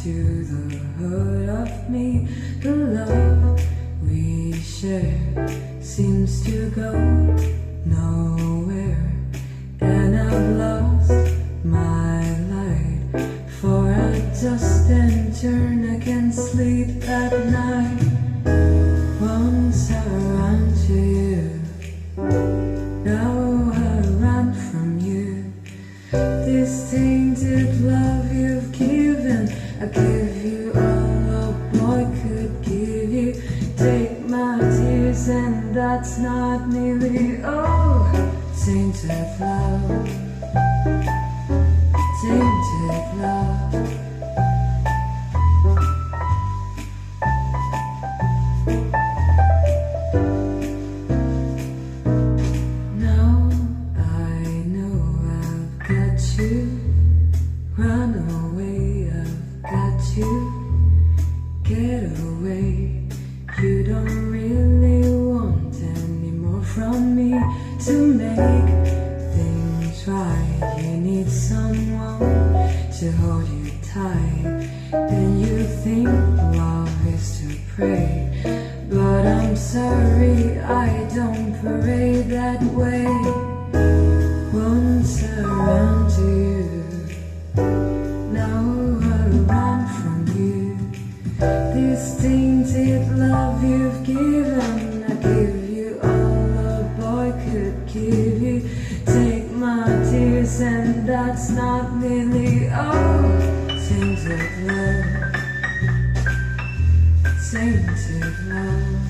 to the hurt of me. The love we share seems to go nowhere, and I've lost my light, for I just and turn, I can't sleep at night. Once I ran to you, now I run from you. This tainted love you've given, I give you all a boy could give you. Take my tears and that's not nearly all. Tainted love, tainted love. Now I know I've got you. Run away, I've got you. Get away. You don't really want any more from me. To make things right, you need someone to hold you tight. And you think love is to pray, but I'm sorry, I don't pray that way. Once I ran to you, now I run from you. This tainted love you've given, I give you all a boy could give you. Take my tears and that's not nearly all. Tainted love, tainted love.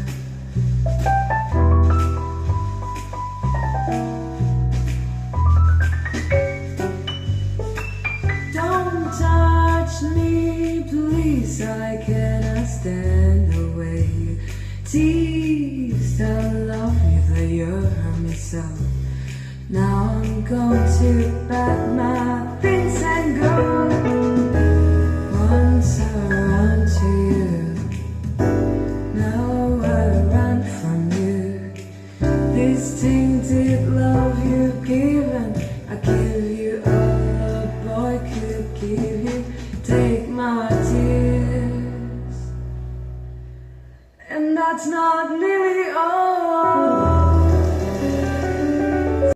Don't touch me, please, I cannot stand the way you tease. I love you, but you hurt me so. Now I'm going to pack my